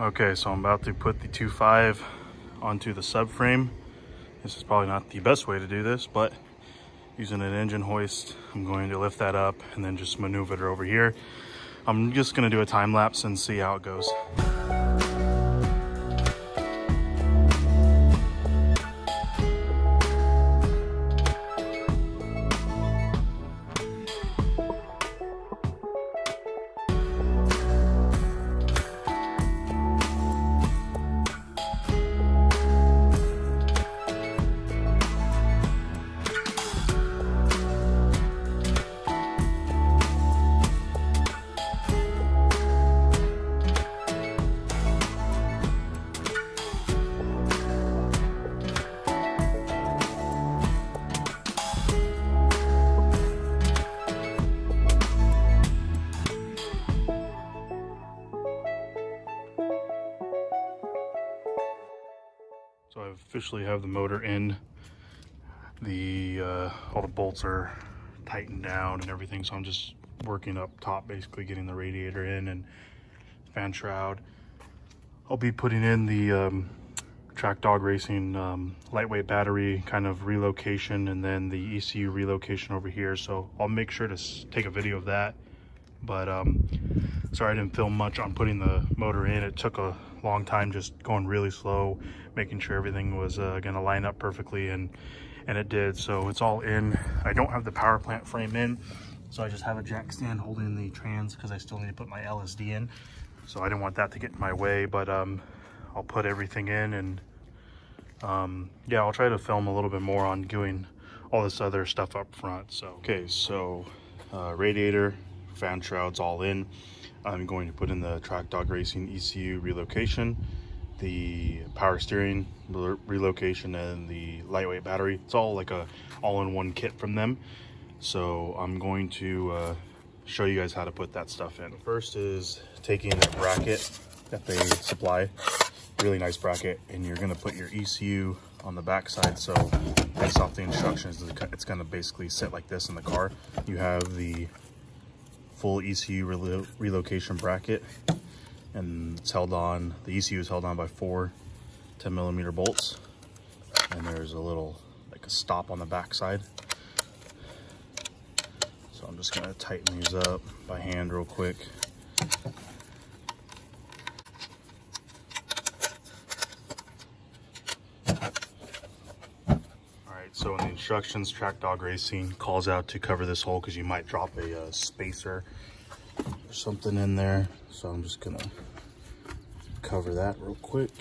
Okay, so I'm about to put the 2.5 onto the subframe. This is probably not the best way to do this, but using an engine hoist, I'm going to lift that up and then just maneuver it over here. I'm just gonna do a time lapse and see how it goes. So I officially have the motor in. All the bolts are tightened down and everything, so I'm just working up top, basically getting the radiator in and fan shroud. I'll be putting in the Track Dog Racing lightweight battery kind of relocation, and then the ECU relocation over here. So I'll make sure to take a video of that. But sorry I didn't film much on putting the motor in. It took a long time, just going really slow, making sure everything was gonna line up perfectly, and it did. So it's all in. I don't have the power plant frame in, so I just have a jack stand holding the trans because I still need to put my LSD in. So I didn't want that to get in my way, but I'll put everything in, and yeah, I'll try to film a little bit more on doing all this other stuff up front. So okay, so radiator, fan shrouds all in. I'm going to put in the Track Dog Racing ECU relocation, the power steering relocation, and the lightweight battery. It's all like a all-in-one kit from them. So I'm going to show you guys how to put that stuff in. First is taking a bracket that they supply, really nice bracket, and you're gonna put your ECU on the back side. So based off the instructions, it's gonna basically sit like this in the car. You have the full ECU relocation bracket, and it's held on, the ECU is held on by 4 10mm bolts, and there's a little, like a stop on the back side. So I'm just gonna tighten these up by hand real quick. So in the instructions, Track Dog Racing calls out to cover this hole because you might drop a spacer or something in there. So I'm just gonna cover that real quick.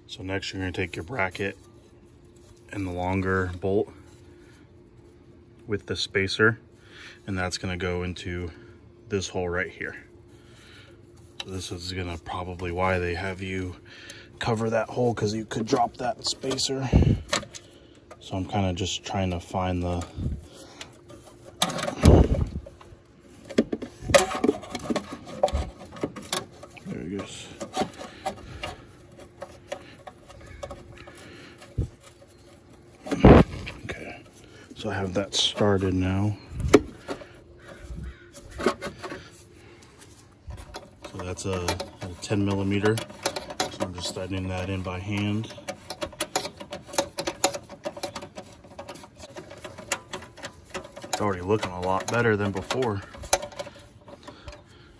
So next you're gonna take your bracket and the longer bolt with the spacer, and that's gonna go into this hole right here. So this is gonna probably why they have you cover that hole, because you could drop that spacer. So I'm kind of just trying to find the there it goes. Okay, so I have that started now. So that's a 10mm. I'm just threading that in by hand. It's already looking a lot better than before.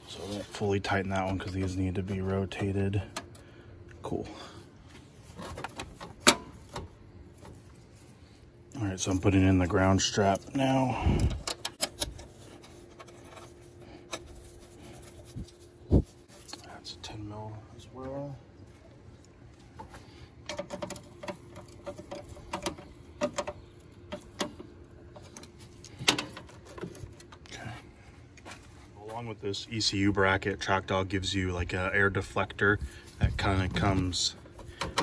So I won't fully tighten that one because these need to be rotated. Cool. All right, so I'm putting in the ground strap now. That's a 10mm as well. Along with this ECU bracket, Track Dog gives you like an air deflector that kind of comes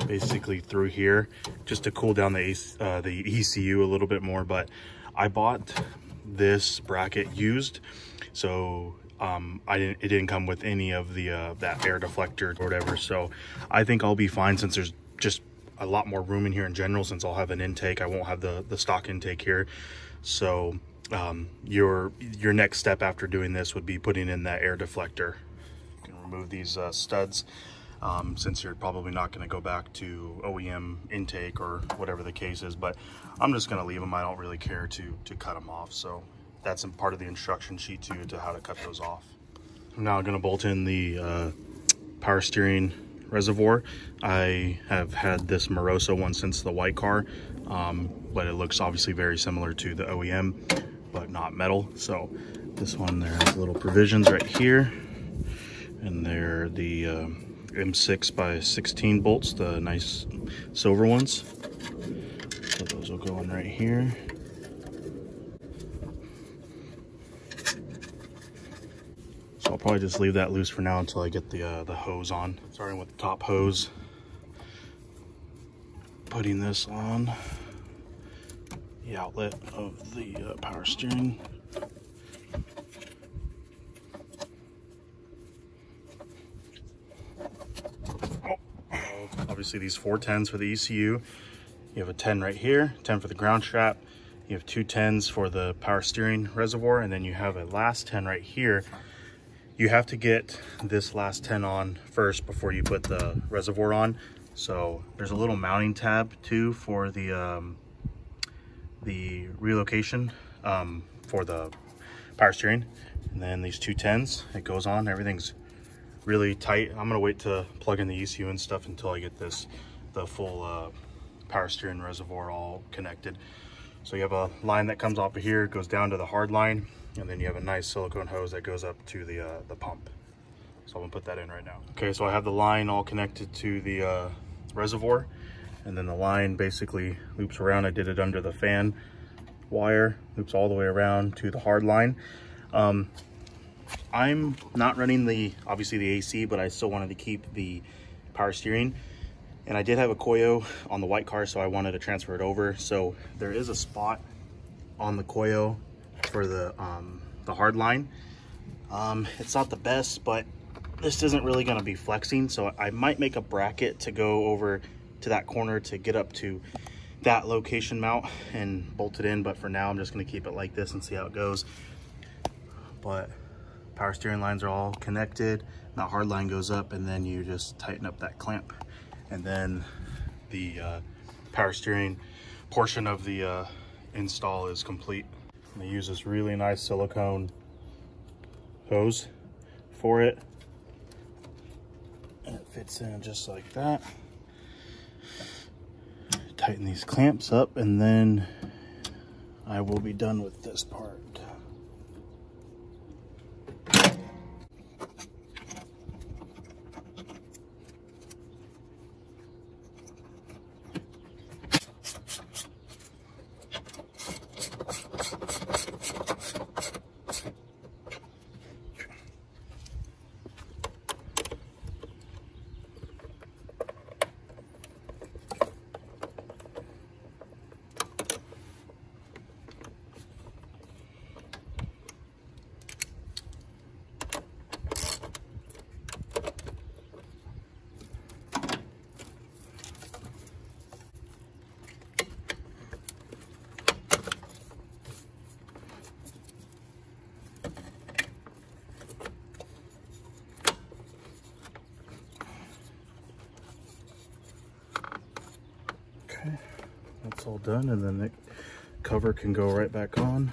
basically through here just to cool down the ECU a little bit more. But I bought this bracket used, so it didn't come with any of the that air deflector or whatever. So I think I'll be fine, since there's just a lot more room in here in general. Since I'll have an intake, I won't have the stock intake here. So your next step after doing this would be putting in that air deflector. You can remove these studs, since you're probably not going to go back to OEM intake or whatever the case is, but I'm just going to leave them. I don't really care to cut them off, so that's in part of the instruction sheet too, to how to cut those off. I'm now going to bolt in the power steering reservoir. I have had this Moroso one since the white car, but it looks obviously very similar to the OEM, but not metal. So this one, there's little provisions right here, and they're the M6 by 16 bolts, the nice silver ones. So those will go in right here. So I'll probably just leave that loose for now until I get the hose on. Starting with the top hose, putting this on the outlet of the power steering. Obviously these 4 10s for the ECU. You have a 10 right here, 10 for the ground strap. You have 2 10s for the power steering reservoir, and then you have a last 10 right here. You have to get this last 10 on first before you put the reservoir on. So there's a little mounting tab too for the relocation for the power steering. And then these 2 10s, it goes on, everything's really tight. I'm gonna wait to plug in the ECU and stuff until I get the full power steering reservoir all connected. So you have a line that comes off of here, goes down to the hard line, and then you have a nice silicone hose that goes up to the pump. So I'm gonna put that in right now. Okay, so I have the line all connected to the reservoir, and then the line basically loops around. I did it under the fan wire, loops all the way around to the hard line. I'm not running obviously the AC, but I still wanted to keep the power steering. And I did have a Koyo on the white car, so I wanted to transfer it over. So there is a spot on the Koyo for the hard line. It's not the best, but this isn't really gonna be flexing. So I might make a bracket to go over to that corner to get up to that location mount and bolt it in. But for now, I'm just gonna keep it like this and see how it goes. But power steering lines are all connected. That hard line goes up, and then you just tighten up that clamp. And then the power steering portion of the install is complete. And they use this really nice silicone hose for it. And it fits in just like that. Tighten these clamps up, and then I will be done with this part. That's all done, and then the cover can go right back on.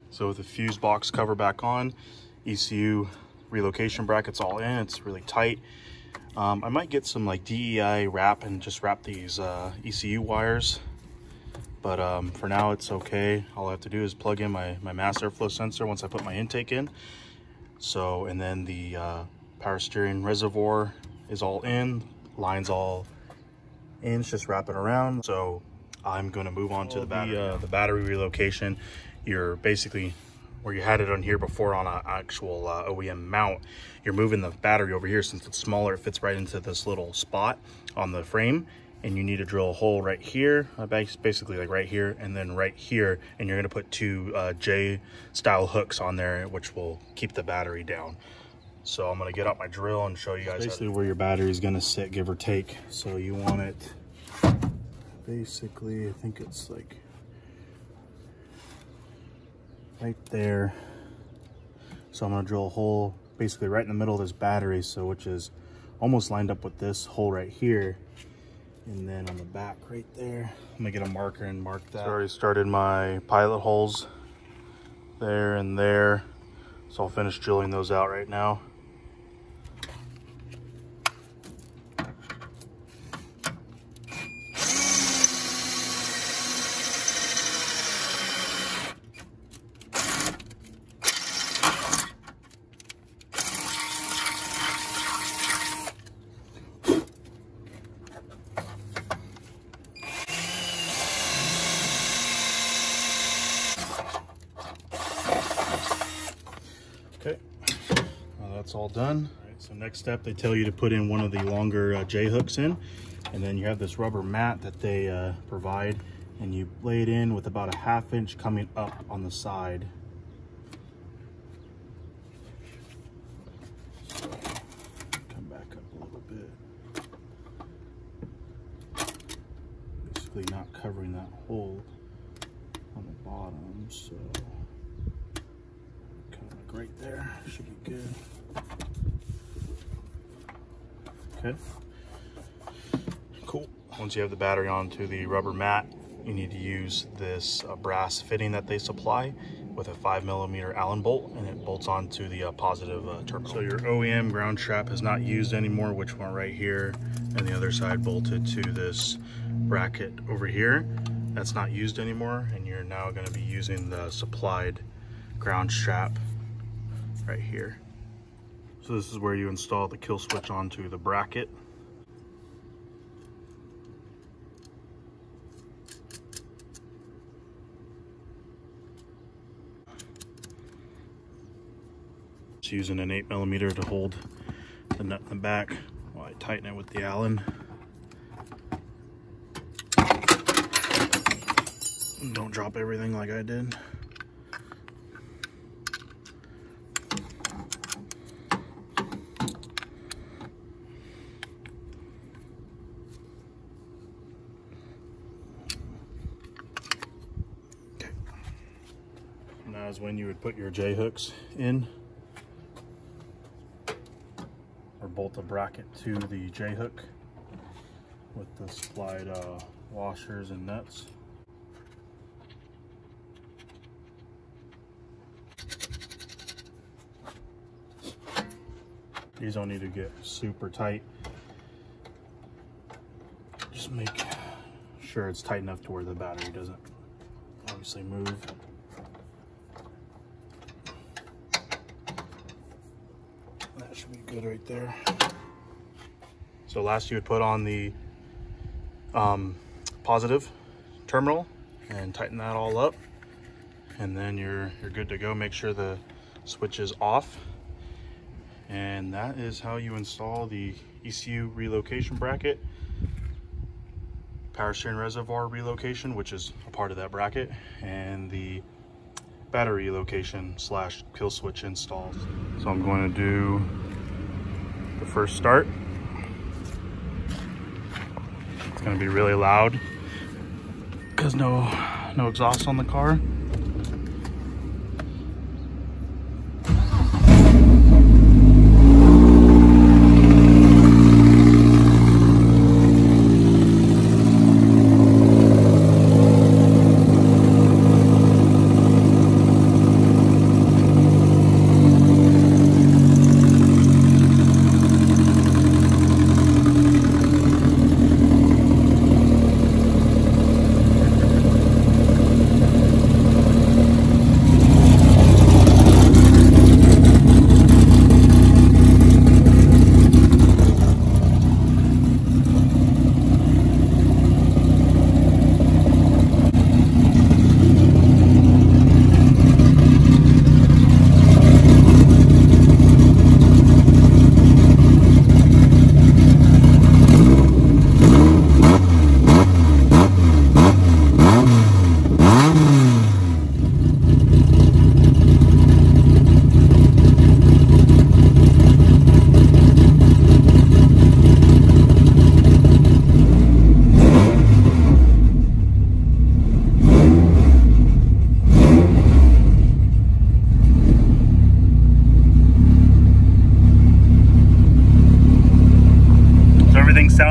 So with the fuse box cover back on, ECU relocation brackets all in, it's really tight. I might get some like DEI wrap and just wrap these ECU wires, but for now it's okay. All I have to do is plug in my mass airflow sensor once I put my intake in. So, and then the power steering reservoir is all in, lines all in, it's just wrapping around. So I'm going to move on to the battery relocation. You're basically where you had it on here before on an actual OEM mount. You're moving the battery over here. Since it's smaller, it fits right into this little spot on the frame, and you need to drill a hole right here, basically like right here, and then right here, and you're going to put 2 J style hooks on there, which will keep the battery down. So I'm going to get out my drill and show you guys basically where your battery is going to sit, give or take. So you want it basically, I think it's like right there. So I'm gonna drill a hole basically right in the middle of this battery, so which is almost lined up with this hole right here. And then on the back right there, I'm gonna get a marker and mark that. So I already started my pilot holes there and there. So I'll finish drilling those out right now. Okay, that's all done. All right, so next step, they tell you to put in one of the longer J hooks in, and then you have this rubber mat that they provide, and you lay it in with about a 1/2 inch coming up on the side. So, come back up a little bit. Basically not covering that hole on the bottom, so right there should be good. Okay, cool. Once you have the battery onto the rubber mat, you need to use this brass fitting that they supply with a 5mm Allen bolt, and it bolts onto the positive terminal. So your OEM ground strap is not used anymore, which one right here, and the other side bolted to this bracket over here. That's not used anymore, and you're now going to be using the supplied ground strap right here. So this is where you install the kill switch onto the bracket. Just using an 8mm to hold the nut in the back while I tighten it with the Allen. And don't drop everything like I did. Now is when you would put your J hooks in, or bolt the bracket to the J hook with the supplied washers and nuts. These don't need to get super tight. Just make sure it's tight enough to where the battery doesn't obviously move. That should be good right there. So last you would put on the positive terminal and tighten that all up, and then you're good to go. Make sure the switch is off, and that is how you install the ECU relocation bracket, power steering reservoir relocation, which is a part of that bracket, and the battery relocation / kill switch installs. So I'm going to do the first start. It's going to be really loud because no exhaust on the car.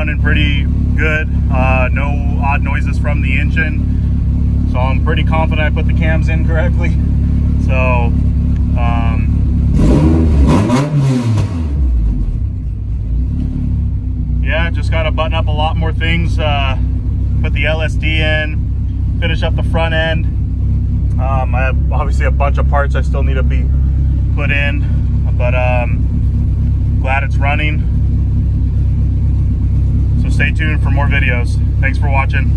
running pretty good. No odd noises from the engine. So I'm pretty confident I put the cams in correctly. So, yeah, just got to button up a lot more things. Put the LSD in, finish up the front end. I have obviously a bunch of parts I still need to be put in, but glad it's running. So stay tuned for more videos. Thanks for watching.